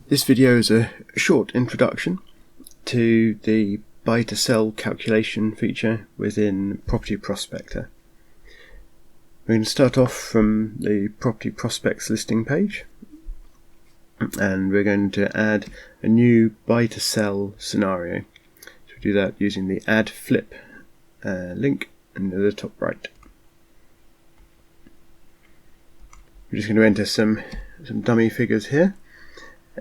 This video is a short introduction to the buy to sell calculation feature within Property Prospector. We're going to start off from the Property Prospects listing page, and we're going to add a new buy to sell scenario. So we do that using the add flip link in the top right. We're just going to enter some dummy figures here.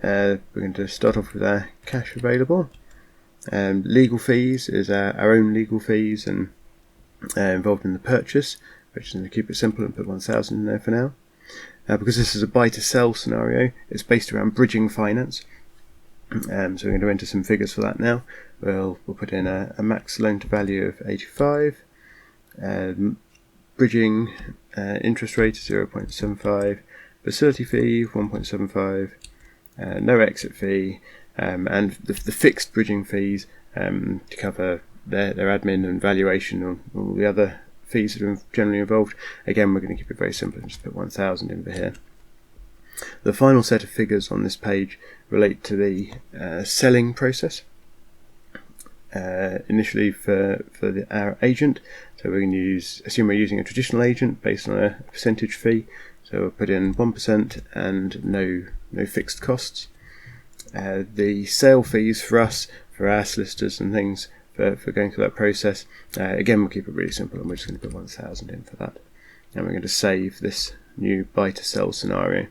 We're going to start off with our cash available. Legal fees is our own legal fees and involved in the purchase, which is going to keep it simple and put 1,000 in there for now. Because this is a buy to sell scenario, it's based around bridging finance. So we're going to enter some figures for that now. We'll put in a max loan to value of 85, bridging interest rate 0.75, facility fee 1.75, no exit fee, and the fixed bridging fees to cover their admin and valuation and all the other fees that are generally involved. Again, we're going to keep it very simple and just put 1,000 in for here. The final set of figures on this page relate to the selling process. Initially for our agent, so we're going to assume we're using a traditional agent based on a percentage fee. So we'll put in 1% and no fixed costs. The sale fees for us, for our solicitors and things, for going through that process, again we'll keep it really simple and we're just going to put 1,000 in for that. And we're going to save this new buy to sell scenario.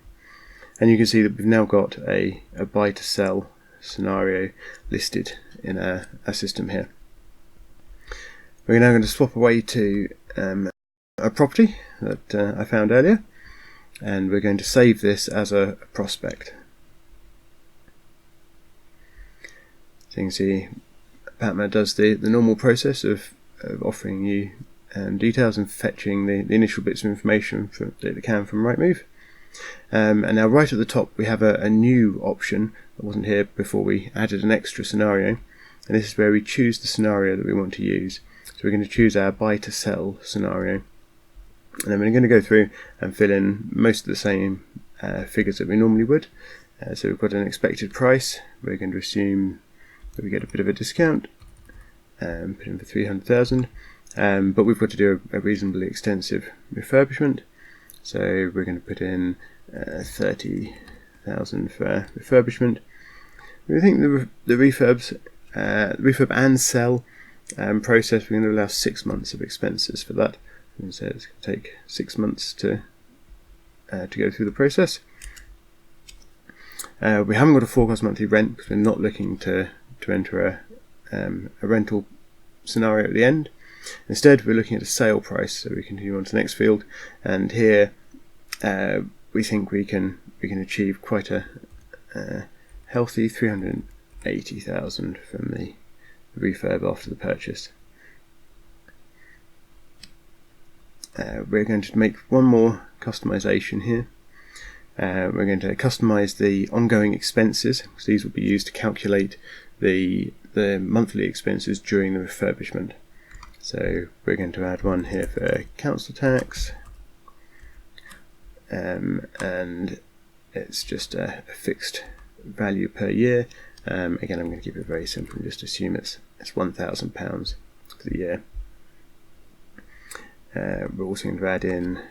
And you can see that we've now got a buy to sell scenario listed in our system here. We're now going to swap away to a property that I found earlier, and we're going to save this as a prospect. So you can see PaTMa does the normal process of offering you details and fetching the initial bits of information that it can from Rightmove. And now right at the top we have a new option that wasn't here before we added an extra scenario, and this is where we choose the scenario that we want to use. So we're going to choose our buy to sell scenario, and then we're going to go through and fill in most of the same figures that we normally would. So we've got an expected price. We're going to assume that we get a bit of a discount and put in for 300,000, but we've got to do a reasonably extensive refurbishment. So we're going to put in 30,000 for refurbishment. We think the refurb and sell process, we're going to allow 6 months of expenses for that. And so it's going to take 6 months to go through the process. We haven't got a forecast monthly rent because we're not looking to enter a rental scenario at the end. Instead, we're looking at a sale price, so we continue on to the next field, and here we think we can achieve quite a healthy 380,000 from the refurb after the purchase. We're going to make one more customization here. We're going to customize the ongoing expenses, because these will be used to calculate the monthly expenses during the refurbishment. So we're going to add one here for council tax, and it's just a fixed value per year. Again, I'm going to keep it very simple and just assume it's £1,000 for the year. We're also going to add in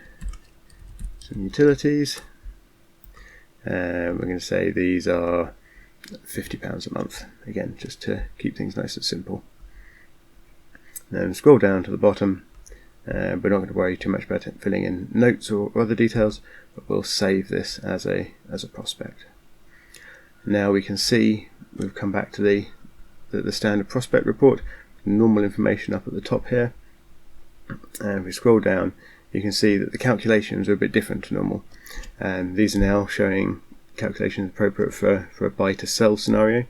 some utilities. We're going to say these are £50 a month, again just to keep things nice and simple. Then scroll down to the bottom. We're not going to worry too much about it filling in notes or other details, but we'll save this as a prospect. Now we can see we've come back to the standard prospect report, normal information up at the top here. And if we scroll down, you can see that the calculations are a bit different to normal. These are now showing calculations appropriate for a buy to sell scenario.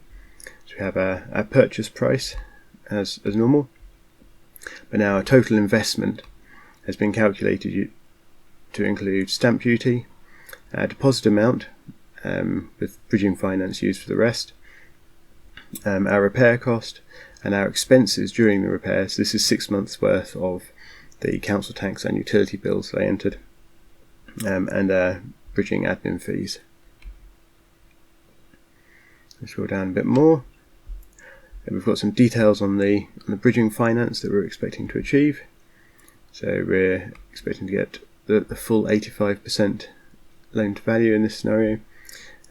So we have our purchase price as normal, but now our total investment has been calculated to include stamp duty, deposit amount with bridging finance used for the rest, our repair cost, and our expenses during the repairs. This is 6 months worth of the council tax and utility bills they entered, and bridging admin fees. Let's scroll down a bit more. And we've got some details on the bridging finance that we're expecting to achieve. So we're expecting to get the full 85% loan to value in this scenario,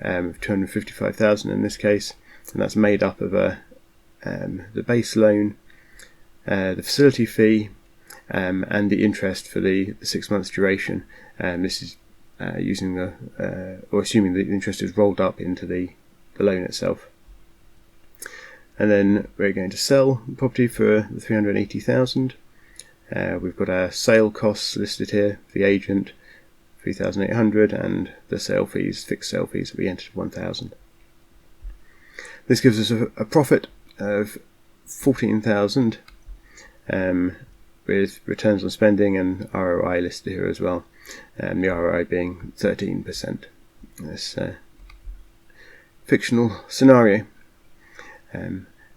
of 255,000 in this case, and that's made up of the base loan, the facility fee, and the interest for the 6 months duration. This is using or assuming that the interest is rolled up into the loan itself. And then we're going to sell the property for the 380,000. We've got our sale costs listed here for the agent, 3,800, and the sale fees, fixed sale fees, that we entered 1,000. This gives us a profit of 14,000, with returns on spending and ROI listed here as well, and the ROI being 13% in this fictional scenario.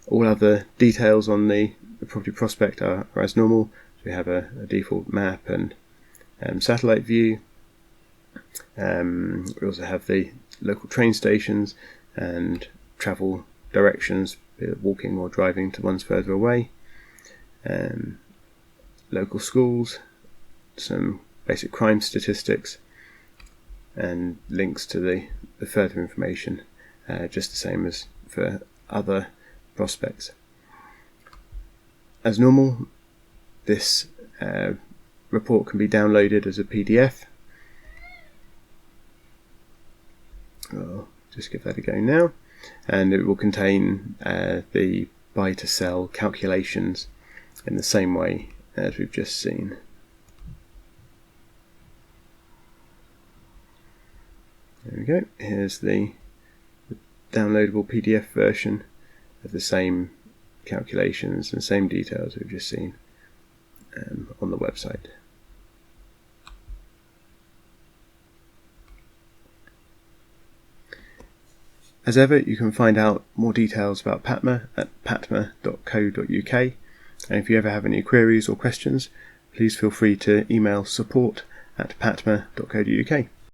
All other details on the property prospect are as normal. So we have a default map and satellite view. We also have the local train stations and travel directions, walking or driving to ones further away. Local schools, some basic crime statistics, and links to the further information, just the same as for other prospects. As normal, this report can be downloaded as a PDF. I'll just give that a go now, and it will contain the buy to sell calculations in the same way as we've just seen. There we go. Here's the downloadable PDF version of the same calculations and same details we've just seen on the website. As ever, you can find out more details about PaTMa at patma.co.uk, and if you ever have any queries or questions, please feel free to email support@patma.co.uk.